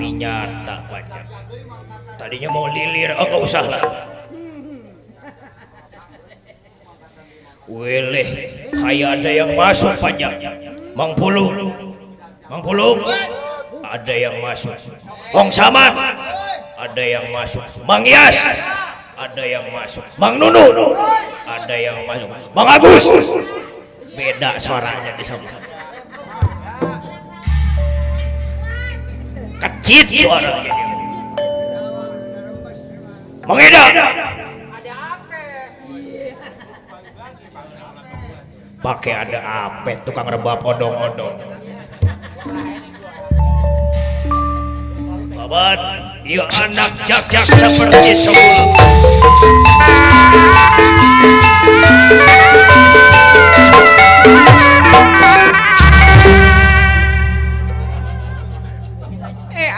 tapi nyata banyak. Tadinya mau lilir, oh nggak usah lah. Weleh, kayak ada yang masuk banyak. Mang Pulung, ada yang masuk. Hong Samad, ada yang masuk. Mang Yas, ada yang masuk. Mang Nunu, ada yang masuk. Mang Agus, beda suaranya di sana. Kecil suaranya. Mang Eda, pakai ada apa? Tukang rebab odong-odong. Babat, iya anak jak-jak seperti semula.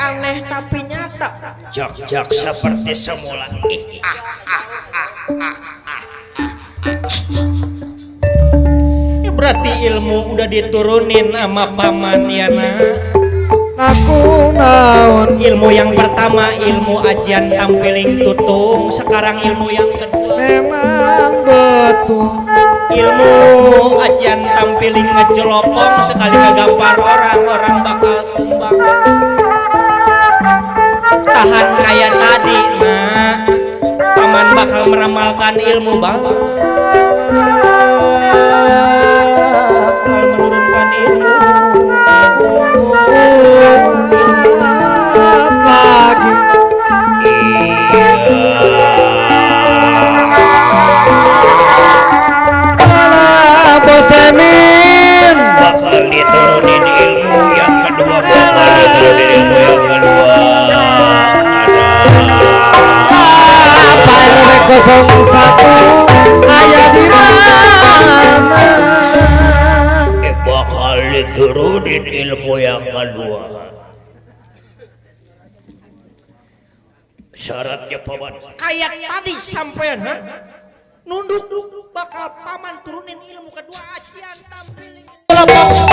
Aneh tapi nyata. Jak-jak seperti semula. Berarti ilmu udah diturunin sama paman ya nak. Aku naon Ilmu yang pertama ilmu ajian tampiling tutung. Sekarang ilmu yang kedua memang betul. ilmu ajian tampiling ngejelopong. Sekali ngegampar orang bakal tumbang. Tahan kayak tadi nak. Paman bakal meramalkan ilmu bakal menurunkan ilmu Lagi Bos Emin bakal diturunin ilmu yang kedua. Bakal diturunin ilmu yang kedua. Pak RW 01 ayah di mana? Bakal diturunin ilmu yang kedua. Syaratnya paman kayak tadi sampean ha? Nunduk bakal paman turunin ilmu kedua ajian tampiling jelopong.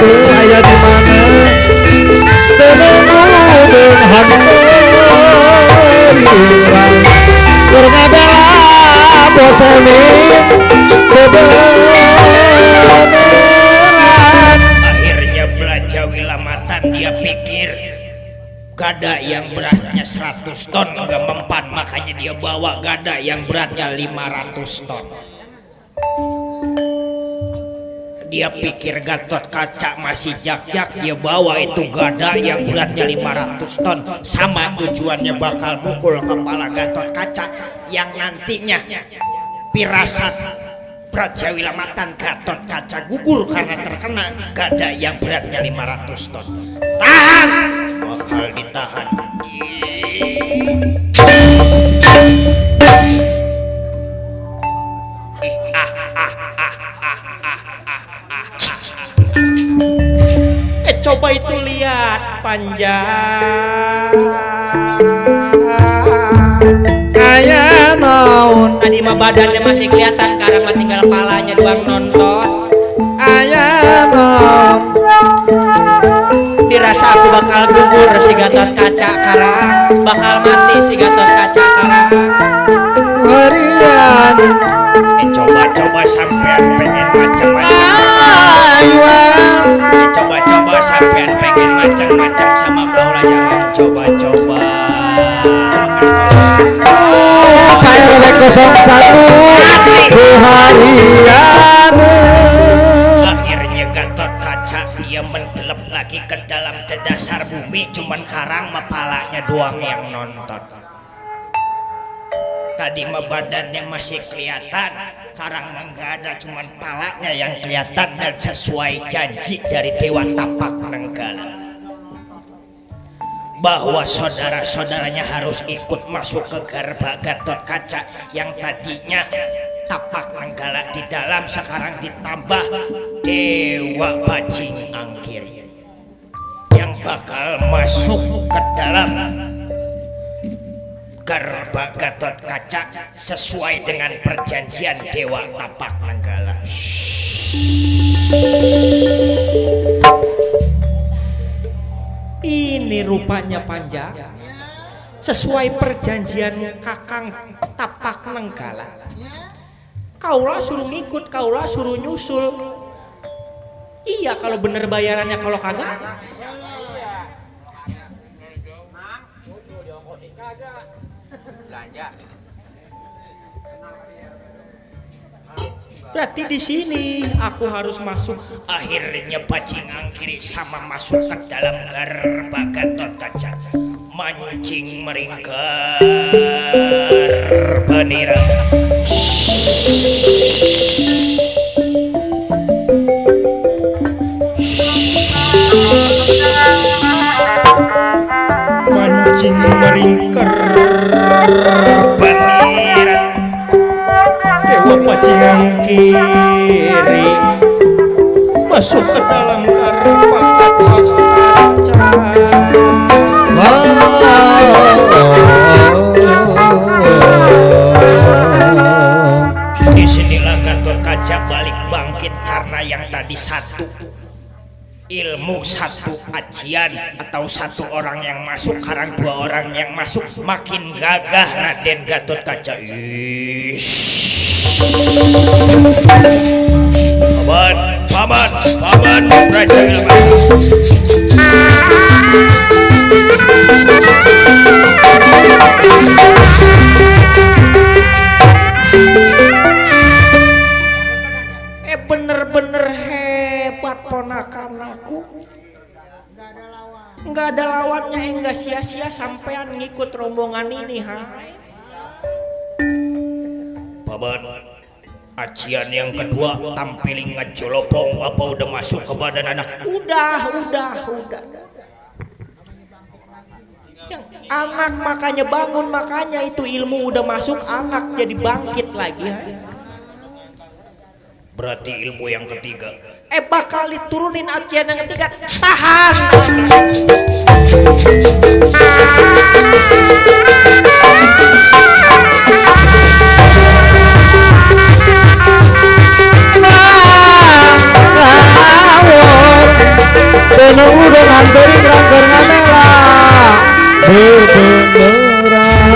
Saya di mana? Tenang hanurang berkabela Bos Emin kebenaran. akhirnya belajar wilamatan. Dia pikir gada yang beratnya 100 ton enggak mempan, makanya dia bawa gada yang beratnya 500 ton. Dia pikir Gatot Kaca masih jak-jak, dia bawa itu gada yang beratnya 500 ton. Sama tujuannya bakal mukul kepala Gatot Kaca yang nantinya pirasat Praja Wilamatan Gatot Kaca gugur karena terkena gada yang beratnya 500 ton. Tahan! Bakal ditahan. Coba itu lihat panjang Ayah naon tadi mah badannya masih kelihatan, sekarang mah tinggal palanya doang nonton. ayah naon Dirasa aku bakal gugur si Gatot Kaca karang, bakal mati si Gatot Kaca karang. harian Coba-coba sampean pengen macam-macam. Coba-coba sampean pengen macam-macam sama kaula, jangan coba-coba. Pak RW 01 harian. Akhirnya Gatot Kaca dia mendelep lagi ke dalam dasar bumi, cuman karang mapalanya doang yang nonton. Tadi mah badannya masih kelihatan, karang enggak ada, cuman palanya yang kelihatan dan sesuai janji dari Dewa Tapak Nenggala bahwa saudara-saudaranya harus ikut masuk ke gerbang Gatot Kaca yang tadinya Tapak Nenggala di dalam, sekarang ditambah Dewa Bajing Angkir yang bakal masuk ke dalam gerbang Gatot Kaca sesuai dengan perjanjian Dewa Tapak Nanggala. Ini rupanya Panja sesuai perjanjian Kakang Tapak Nanggala. Kaulah suruh ngikut, kaulah suruh nyusul. Iya kalau bener bayarannya, kalau kagak berarti di sini aku harus masuk. Akhirnya bajingan kiri sama masuk ke dalam gerbang Gatot Kaca, mancing meringkar benira. Mancing meringkar Benira. Dewa bajingan kiri masuk ke dalam gerbang Gatot Kaca. Disinilah Gatot Kaca balik bangkit karena yang tadi satu ilmu, satu ajian atau satu orang yang masuk, sekarang dua orang yang masuk, makin gagah Raden Gatot Kaca. Paman Raja Wilmata. Bener-bener hebat ponakan aku. Nggak ada lawannya, enggak sia-sia sampean ngikut rombongan ini, hai. Paman, ajian yang kedua tampilin ngejolopong apa udah masuk ke badan anak? Udah. Yang anak makanya bangun, makanya itu ilmu udah masuk, anak jadi bangkit lagi, hai. Berarti ilmu yang ketiga Bakal diturunin ajian yang ketiga. Tahan. Penuh udah nganterin rangker ngamela beneran.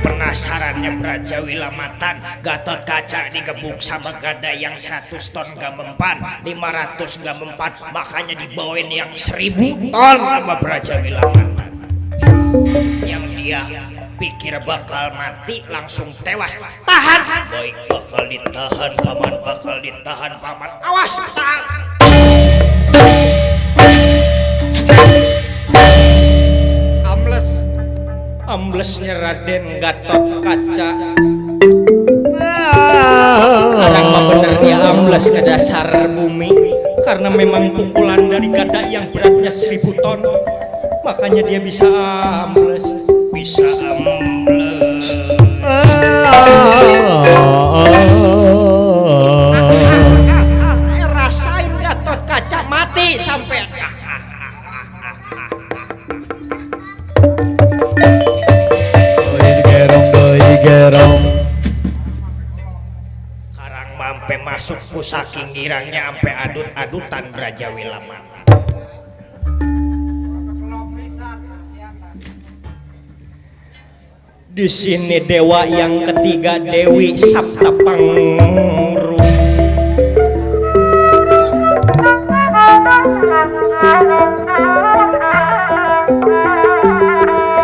Penasarannya Raja Wilamatan, Gatot Kaca digebuk sama gada yang 100 ton gak mempan, 500 gak mempan, makanya dibawain yang 1000 ton sama Raja Wilamatan. Yang dia pikir bakal mati langsung tewas. Tahan. Baik, bakal ditahan paman, bakal ditahan paman. Awas, tahan. Amblesnya Raden Gatot Kaca. Sekarang mah bener dia ambles ke dasar bumi karena memang pukulan dari gada yang beratnya 1000 ton, makanya dia bisa ambles. Rasain Gatot Kaca mati sampai. Gerong Karang mampe masuk ku saking girangnya ampe adut-adutan Raja Wilamata. Di sini dewa yang ketiga Dewi Saptapangru.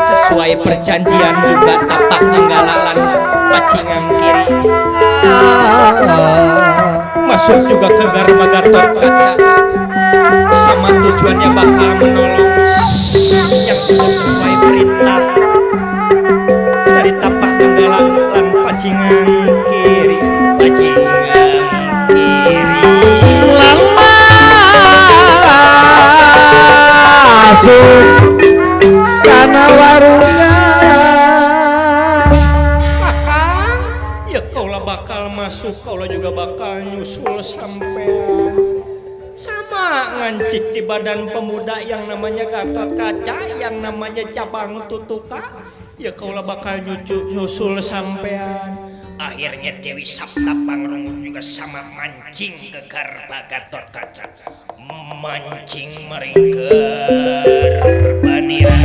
Sesuai perjanjian juga Tapak Nanggalalan Pacingan kiri masuk juga ke gerbang Gatot Kaca, sama tujuannya bakal menolong yang sudah sesuai perintah dari Tapak Nanggalalan Pacingan kiri. masuk karena warungnya. Kakang, ya kaulah bakal masuk, kaulah juga bakal nyusul sampean. Sama ngancik di badan pemuda yang namanya Gatot Kaca, yang namanya Cabang Tutuka. Ya kaulah bakal nyusul sampean. Akhirnya Dewi Sabta Pangrungu juga sama mancing ke garba Gatot Kaca, mancing meringker baniran.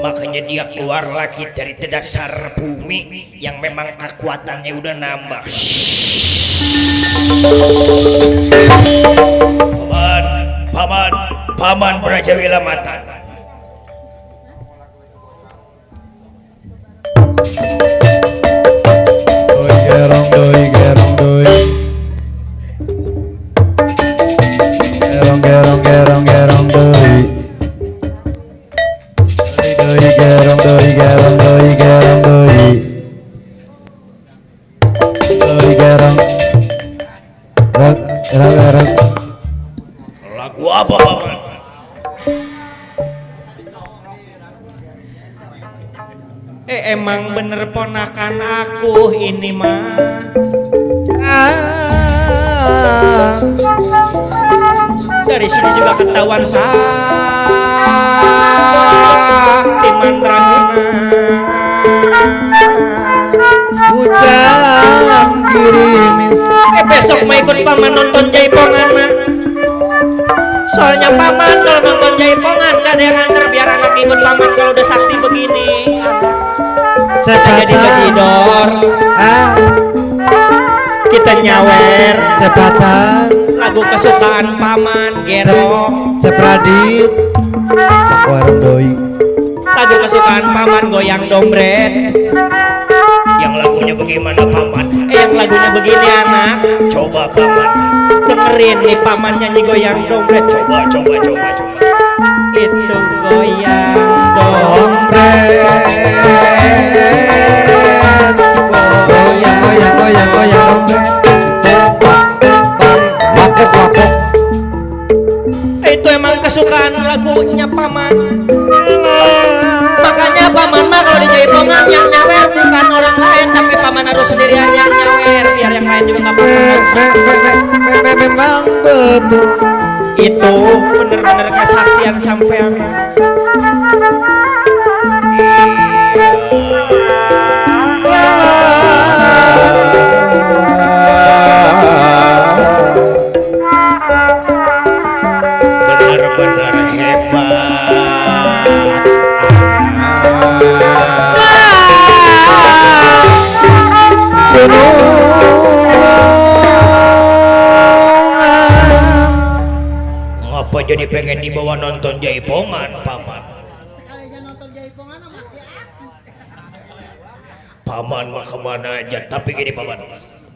Makanya dia keluar lagi dari dasar bumi yang memang kekuatannya udah nambah. Paman Braja Wilamatan. Doi gerong doi gerong doi. Gerong gerong gerong gerong doi. Doi gerong doi gerong doi gerong doi. Doi gerong. Rag rag rag. Lagu apa paman? Emang bener ponakan aku ini mah. Dari sini juga ketahuan sakti mandraguna. Hujan gerimis. Besok mau ikut paman nonton jaipongan mah. Soalnya paman kalau nonton jaipongan gak ada yang antar, biar anak ikut paman kalau udah sakti begini. Kita jadi bejidor, kita nyawer Cepatan lagu kesukaan paman Gero, Cepradit Warung doi. lagu kesukaan paman Goyang Dombret. Yang lagunya bagaimana paman? Yang lagunya begini anak, Coba paman. dengerin nih paman nyanyi Goyang Dombret. Coba. Itu goyang dombret, Goyang goyang goyang goyang dompet. Wakuk wakuk. itu emang kesukaan lagunya paman. Makanya paman mah kalau di jaipongan yang nyawer bukan orang lain, tapi paman harus sendirian yang nyawer, biar yang lain juga nggak apa-apa. Memang betul. Itu bener-bener kesaktian sampean. Benar-benar hebat. Ngapa jadi pengen dibawa nonton jaipongan paman? Paman mah kemana aja, tapi gini paman,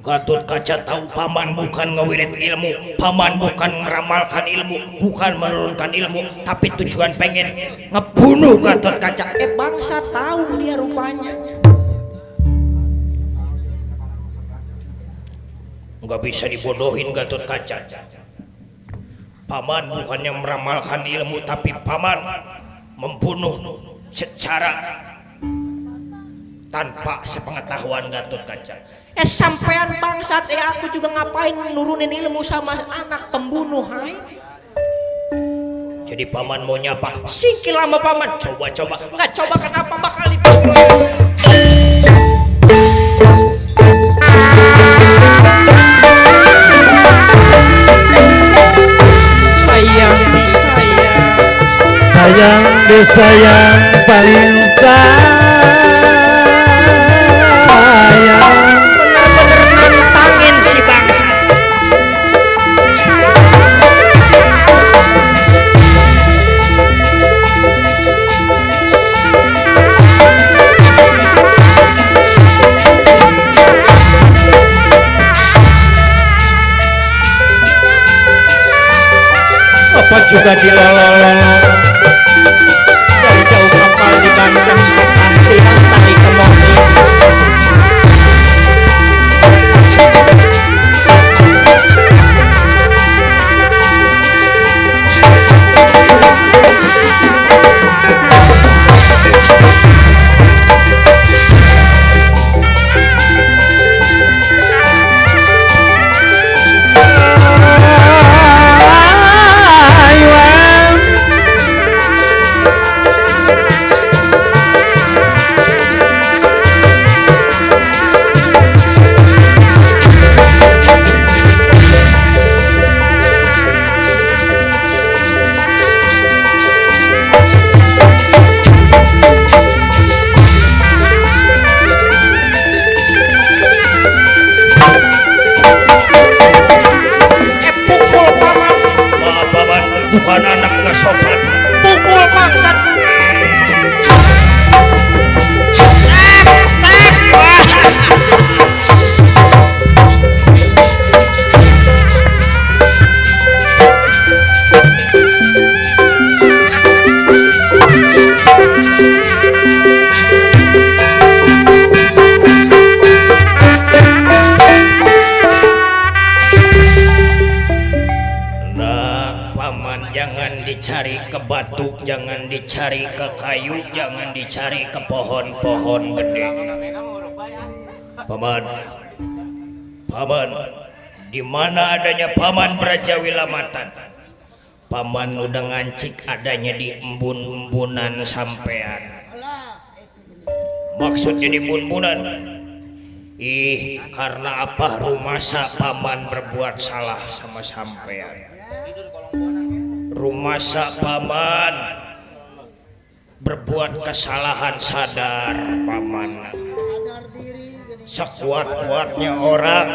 Gatot Kaca tahu paman bukan ngewirit ilmu, paman bukan meramalkan ilmu, bukan menurunkan ilmu, tapi tujuan pengen ngebunuh Gatot Kaca. Bangsa tahu dia rupanya. Nggak bisa dibodohin Gatot Kaca. Paman bukannya meramalkan ilmu, tapi paman membunuh secara tanpa sepengetahuan Gatot Kaca. Sampean bangsat, aku juga ngapain nurunin ilmu sama anak pembunuh, hai? Jadi paman mau nyapa? Singkir lama paman. Coba. Nggak coba kenapa bakal di sayang disayang paling sayang. bener-bener nantangin si bangsa. Apa juga dilololol dari jauh kapal di Banten, kasihan tali kemoni. jangan dicari ke kayu, jangan dicari ke pohon-pohon gede. Paman, paman, di mana adanya paman Braja Wilamatan? Paman udah ngancik adanya di embun-embunan sampean. Maksudnya di embun-embunan? Karena apa rumasa paman berbuat salah sama sampean? Rumasa paman berbuat kesalahan sadar paman. Sekuat-kuatnya orang,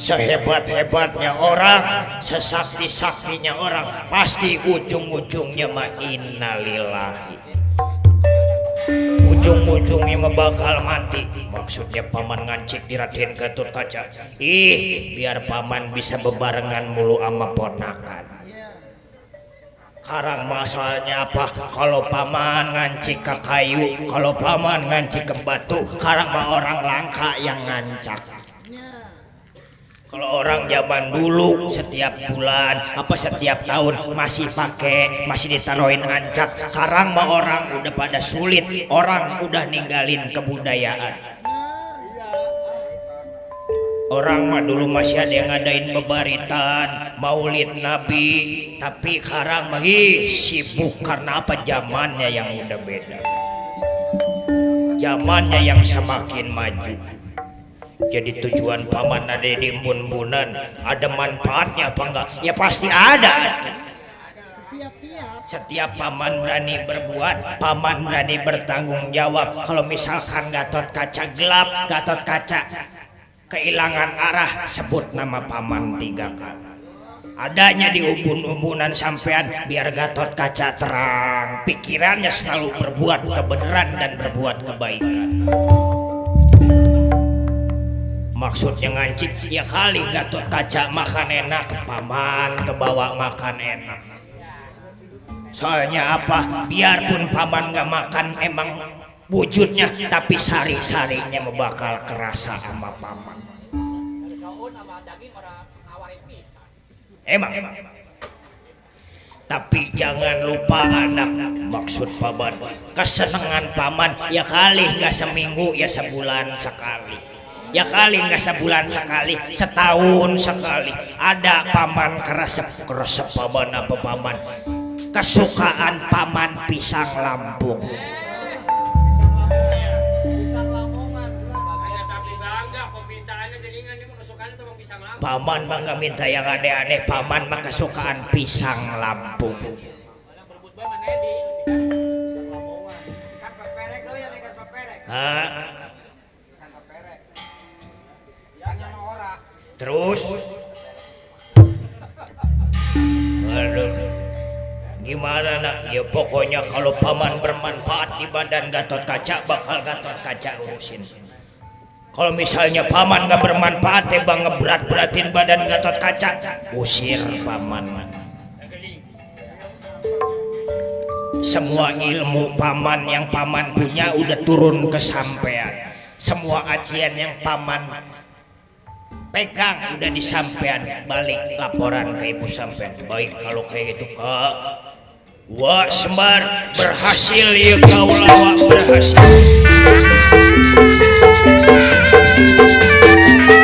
sehebat-hebatnya orang, sesakti-saktinya orang, pasti ujung-ujungnya mah innalillahi. Ujung-ujungnya bakal mati. Maksudnya paman ngancik di Raden Gatotkaca. Biar paman bisa bebarengan mulu sama ponakan. Sekarang masalahnya apa? Kalau paman ngancik ke kayu, kalau paman ngancik ke batu, sekarang mah orang langka yang ngancak. Kalau orang zaman dulu setiap bulan setiap tahun masih ditaruhin ancak. Sekarang mah orang udah pada sulit, orang udah ninggalin kebudayaan. Orang mah dulu masih ada yang ngadain bebaritan, maulid Nabi, tapi sekarang mah sibuk karena apa? Zamannya yang udah beda. Zamannya yang semakin maju. Jadi tujuan paman ada di embun-embunan, ada manfaatnya apa enggak? Ya pasti ada. Setiap paman berani berbuat, paman berani bertanggung jawab. Kalau misalkan Gatotkaca gelap, Gatotkaca kehilangan arah, sebut nama paman 3 kali. Adanya di umbun-umbunan sampean biar Gatotkaca terang, pikirannya selalu berbuat kebenaran dan berbuat kebaikan. Maksudnya ngancik, ya kali Gatotkaca makan enak, paman kebawa makan enak. Soalnya apa? Biarpun paman gak makan emang wujudnya, tapi sari-sarinya bakal kerasa sama paman. Emang. Tapi jangan lupa anak, maksud paman, kesenangan paman ya kali gak seminggu, ya sebulan sekali. Ya kali nggak sebulan sekali, setahun sekali. Ada paman keresep paman apa paman? Kesukaan paman pisang Lampung. Paman mah nggak minta yang aneh-aneh, paman mah kesukaan pisang Lampung. Terus, aduh, gimana nak? Ya pokoknya kalau paman bermanfaat di badan Gatotkaca, bakal Gatotkaca urusin. Kalau misalnya paman nggak bermanfaat, bang ngeberat-beratin badan Gatotkaca, usir paman. Semua ilmu paman yang paman punya udah turun ke sampean. Semua ajian yang paman pegang udah disampean, balik laporan ke ibu sampean. Baik kalau kayak gitu Kak. Wah Sembar berhasil ya kau lawak berhasil.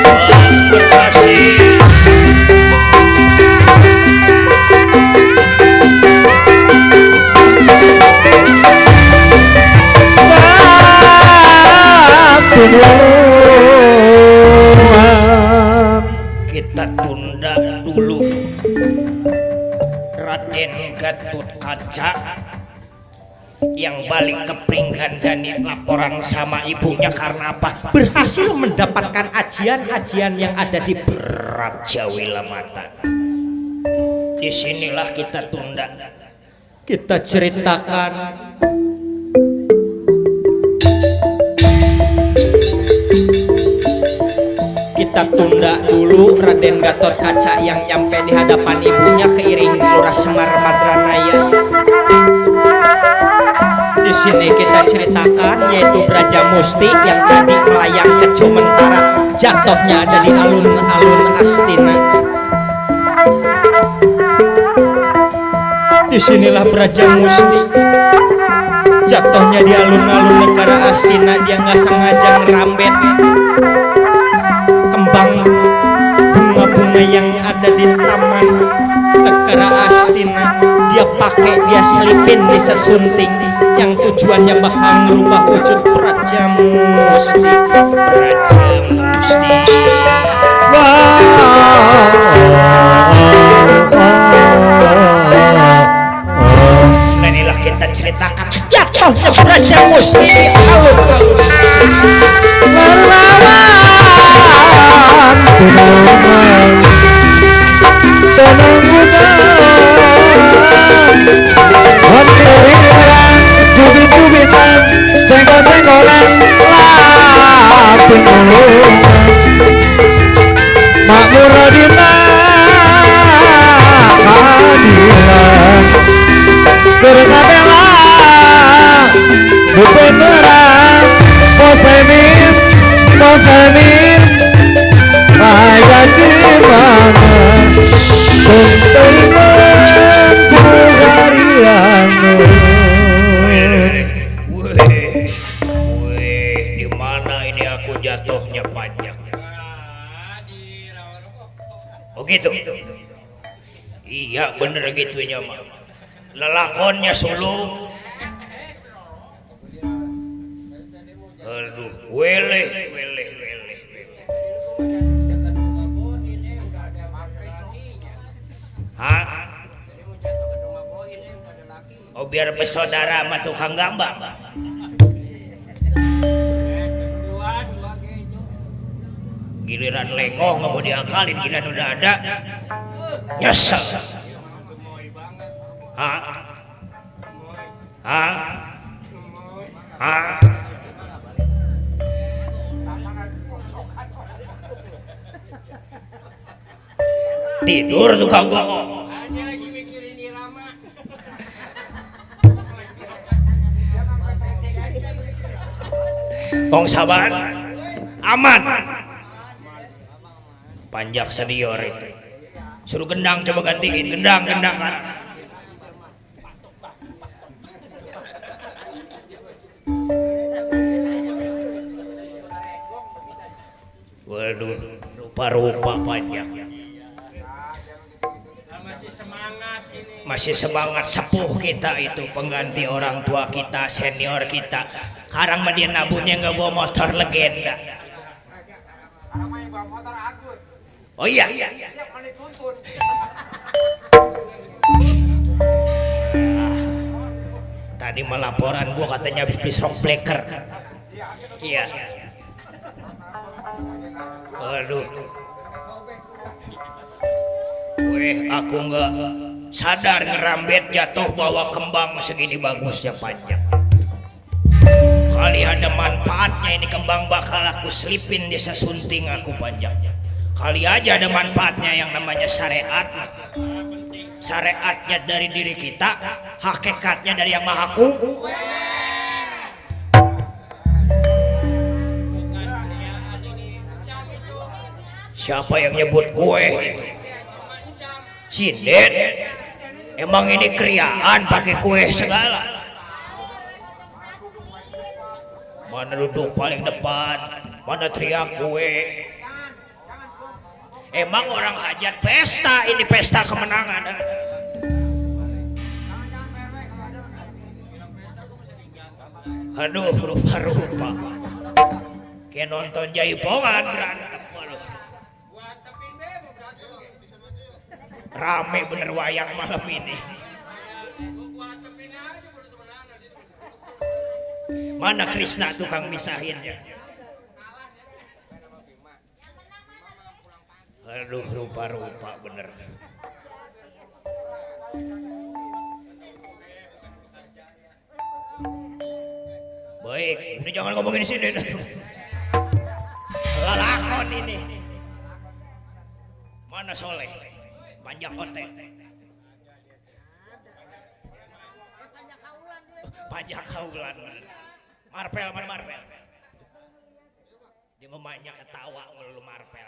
Wah, berhasil. Kita tunda dulu Raden Gatotkaca yang balik ke Pringgandani laporan sama ibunya karena apa? Berhasil mendapatkan ajian-ajian yang ada di Braja Wilamatan. Disinilah kita tunda. Kita ceritakan kita tunda dulu Raden Gatotkaca yang nyampe di hadapan ibunya keiring Lurah Semar Madranaya. Di sini kita ceritakan yaitu Brajamusti yang tadi melayang ke Comentara, jatuhnya ada di alun-alun Astina. Disinilah Brajamusti Jatuhnya di alun-alun negara Astina, dia nggak sengaja ngerambet kembang bunga-bunga yang ada di taman negara Astina. Dia pakai, dia selipin di sesunting yang tujuannya bakal ngerubah wujud Praja Musti. Praja Musti. Nah inilah kita ceritakan Jatuhnya Praja Musti di alun-alun. Wih, di mana ini aku jatuhnya panjang? Oh gitu. Iya bener gitunya mah. Lelakonnya sulung. Aduh, weleh. Hah? Oh biar bersaudara sama tukang gambar. Giliran lengoh nggak mau diakalin, giliran udah ada nyesel. Hah? Tidur tukang bohong. Kong sabar, aman. Panjak senior itu. Suruh gendang coba gantiin, gendang kan. Waduh, rupa-rupa panjak. Masih semangat sepuh kita itu, pengganti orang tua kita, senior kita. Sekarang mah dia nabuhnya nggak bawa motor legenda. Oh iya. Tadi mah laporan gua katanya habis beli shock breaker. Iya. Waduh. Aku nggak sadar ngerambet jatuh bawa kembang segini bagusnya panjang. Kali ada manfaatnya ini kembang bakal aku selipin di sesunting aku panjang. Kali aja ada manfaatnya yang namanya syariat. Syariatnya dari diri kita, hakikatnya dari yang maha Siapa yang nyebut kue itu? Sinden. Emang ini kriaan pakai kue segala. Mana duduk paling depan, mana teriak kue. Emang orang hajat pesta, ini pesta kemenangan. Aduh, rupa-rupa. Kayak nonton jaipongan berantem. Rame bener wayang malam ini. Mana Krishna tukang misahinnya? Aduh, rupa-rupa bener. Baik, udah jangan ngomongin di sini. Lalakon ini. Mana Soleh? Panjang otek. Pajak kaulan. Marpel. Dia memanya ketawa melulu Marpel.